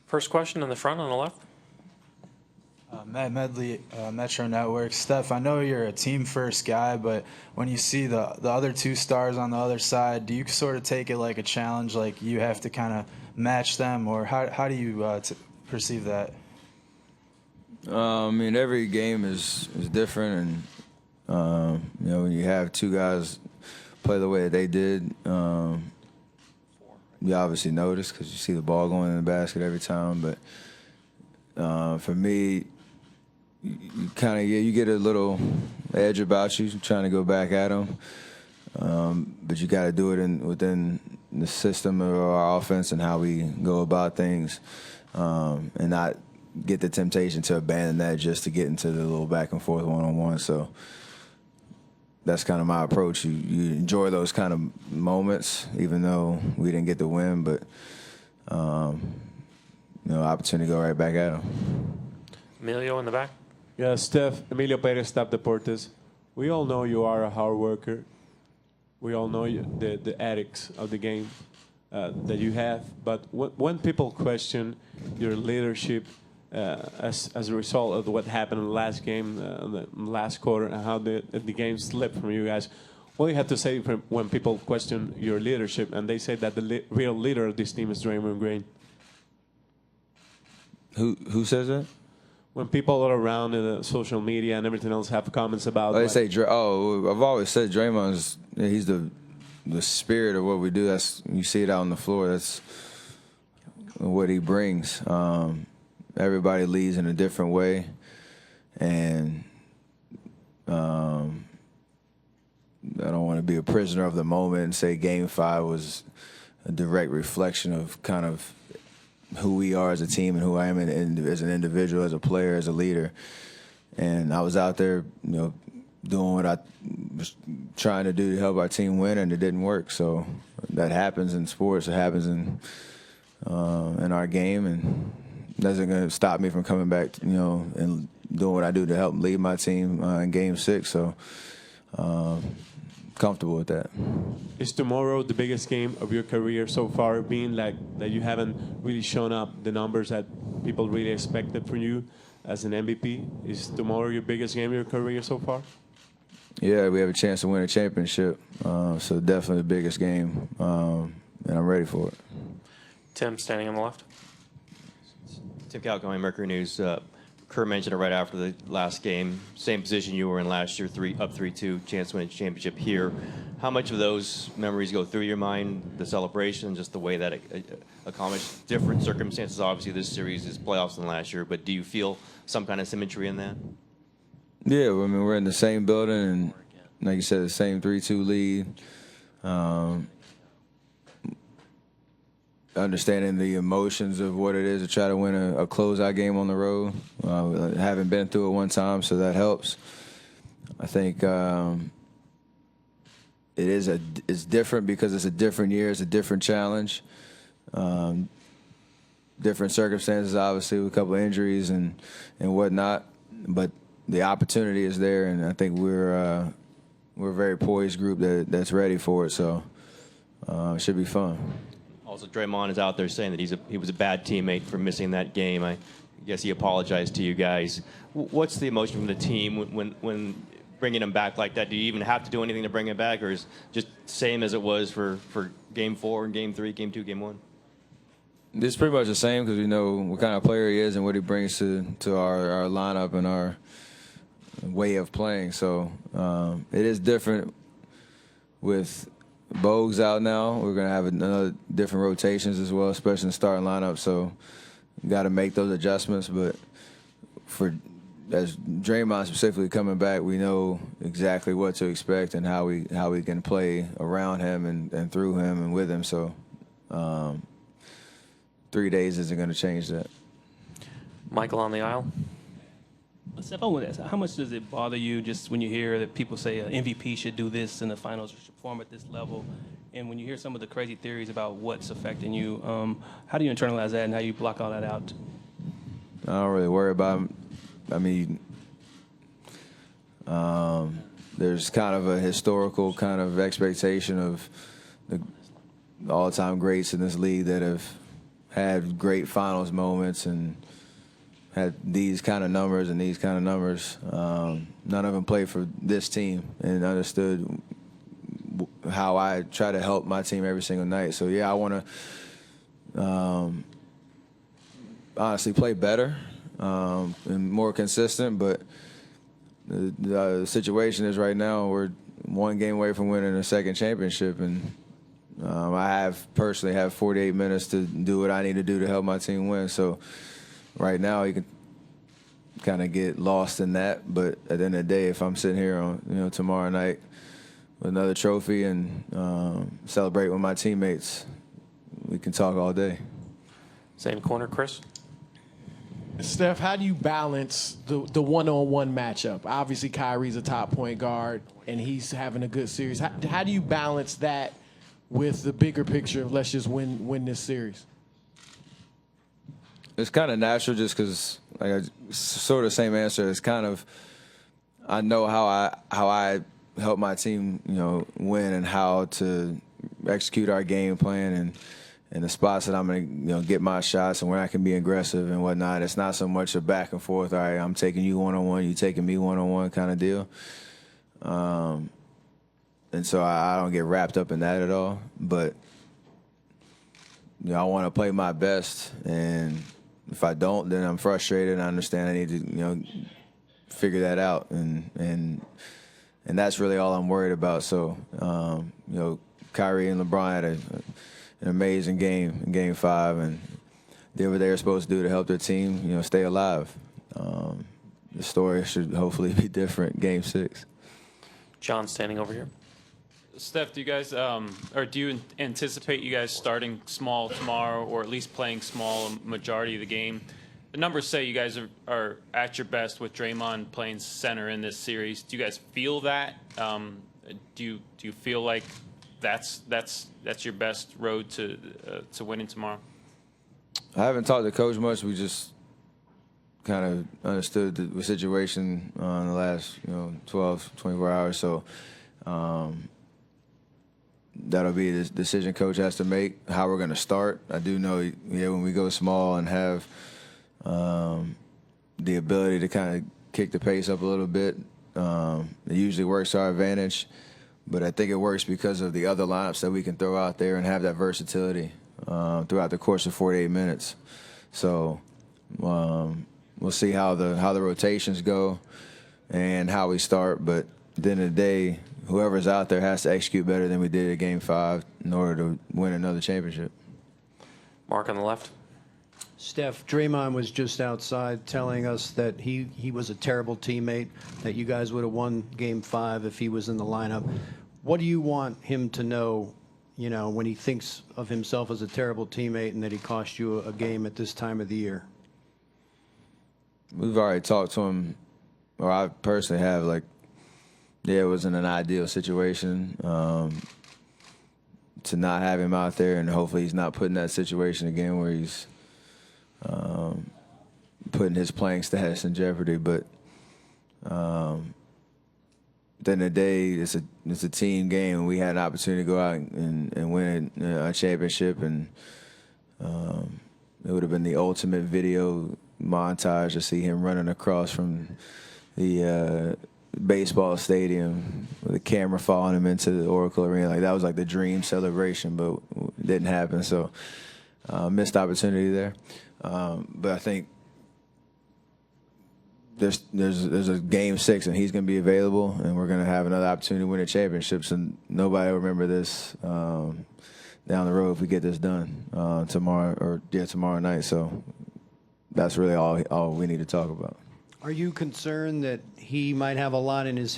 First question in the front on the left. Matt Medley, Metro Network. Steph, I know you're a team-first guy, but when you see the other two stars on the other side, do you sort of take it like a challenge, like you have to kind of match them, or how do you perceive that? I mean, every game is different, and when you have two guys play the way that they did, you obviously notice because you see the ball going in the basket every time. But for me, you kind of you get a little edge about you, trying to go back at them. But you got to do it within the system of our offense and how we go about things, and not get the temptation to abandon that just to get into the little back and forth one-on-one. So that's kind of my approach. You enjoy those kind of moments, even though we didn't get the win, but opportunity to go right back at them. Emilio in the back. Yeah, Steph, Emilio Perez, Stop Deportes. We all know you are a hard worker. We all know the ethics of the game that you have. But when people question your leadership as a result of what happened in the last game, the last quarter, and how the game slipped from you guys, what do you have to say when people question your leadership and they say that the real leader of this team is Draymond Green? Who says that? When people all around in the social media and everything else have comments about... They say, I've always said Draymond's, he's the spirit of what we do. You see it out on the floor. That's what he brings. Everybody leads in a different way. And I don't want to be a prisoner of the moment and say Game 5 was a direct reflection of kind of who we are as a team and who I am as an individual, as a player, as a leader. And I was out there, doing what I was trying to do to help our team win, and it didn't work. So that happens in sports. It happens in our game, and that's not going to stop me from coming back, and doing what I do to help lead my team in Game 6. So comfortable with that. Is tomorrow the biggest game of your career so far, being like that you haven't really shown up the numbers that people really expected from you as an MVP? Is tomorrow your biggest game of your career so far? Yeah, we have a chance to win a championship, so definitely the biggest game, and I'm ready for it. Tim, standing on the left. Tim Calcone, Mercury News. Kerr mentioned it right after the last game. Same position you were in last year, up 3-2, chance to win a championship here. How much of those memories go through your mind, the celebration, just the way that it accomplished different circumstances? Obviously, this series is playoffs than last year, but do you feel some kind of symmetry in that? Yeah, I mean, we're in the same building, and like you said, the same 3-2 lead. Understanding the emotions of what it is to try to win a closeout game on the road. Haven't been through it one time, so that helps. I think it's different because it's a different year, it's a different challenge, different circumstances, obviously, with a couple of injuries and whatnot. But the opportunity is there, and I think we're a very poised group that's ready for it. So it should be fun. Also, Draymond is out there saying that he was a bad teammate for missing that game. I guess he apologized to you guys. What's the emotion from the team when bringing him back like that? Do you even have to do anything to bring him back, or is it just same as it was for Game 4 and Game 3, Game 2, Game 1? It's pretty much the same because we know what kind of player he is and what he brings to our lineup and our way of playing. So it is different with Bogues out now. We're going to have another different rotations as well, especially in the starting lineup. So you got to make those adjustments. But as Draymond specifically coming back, we know exactly what to expect and how we can play around him and through him and with him. So 3 days isn't going to change that. Michael on the aisle. Steph, I want to ask, how much does it bother you just when you hear that people say an MVP should do this in the finals or should perform at this level? And when you hear some of the crazy theories about what's affecting you, how do you internalize that and how you block all that out? I don't really worry about it. I mean, there's kind of a historical kind of expectation of the all-time greats in this league that have had great finals moments and had these kind of numbers and these kind of numbers. None of them played for this team and understood how I try to help my team every single night. So, yeah, I want to honestly play better and more consistent, but the situation is right now we're one game away from winning a second championship, and I personally have 48 minutes to do what I need to do to help my team win. So right now you can kind of get lost in that, but at the end of the day, if I'm sitting here on tomorrow night with another trophy and celebrate with my teammates, we can talk all day. Same corner, Chris. Steph, how do you balance the one-on-one matchup? Obviously, Kyrie's a top point guard, and he's having a good series. How do you balance that with the bigger picture of let's just win this series? It's kind of natural just because, sort of the same answer. It's kind of, I know how I help my team, win and how to execute our game plan and the spots that I'm going to, get my shots and where I can be aggressive and whatnot. It's not so much a back and forth, all right, I'm taking you one-on-one, you taking me one-on-one kind of deal. And so I don't get wrapped up in that at all. But, I want to play my best. And if I don't, then I'm frustrated and I understand I need to, figure that out. And that's really all I'm worried about. So, Kyrie and LeBron had an amazing game in Game 5 and did what they were supposed to do to help their team, stay alive. The story should hopefully be different Game 6. John standing over here. Steph, do you guys, or do you anticipate you guys starting small tomorrow, or at least playing small a majority of the game? The numbers say you guys are at your best with Draymond playing center in this series. Do you guys feel that? Do you feel like that's your best road to winning tomorrow? I haven't talked to Coach much. We just kind of understood the situation in the last 12, 24 hours. So that'll be the decision Coach has to make, how we're going to start. I do know, when we go small and have the ability to kind of kick the pace up a little bit, it usually works to our advantage. But I think it works because of the other lineups that we can throw out there and have that versatility throughout the course of 48 minutes. So we'll see how the rotations go and how we start. But at the end of the day, whoever's out there has to execute better than we did at Game 5 in order to win another championship. Mark on the left. Steph, Draymond was just outside telling us that he was a terrible teammate, that you guys would have won Game 5 if he was in the lineup. What do you want him to know, when he thinks of himself as a terrible teammate and that he cost you a game at this time of the year? We've already talked to him, or I personally have, it wasn't an ideal situation to not have him out there, and hopefully he's not put in that situation again where he's putting his playing status in jeopardy. But at the end of the day, it's a team game, and we had an opportunity to go out and win a championship, and it would have been the ultimate video montage to see him running across from the baseball stadium with a camera following him into the Oracle Arena. That was like the dream celebration, but it didn't happen. So missed opportunity there. But I think there's a Game 6, and he's going to be available, and we're going to have another opportunity to win a championship. And nobody will remember this down the road if we get this done tomorrow night. So that's really all we need to talk about. Are you concerned that he might have a lot in his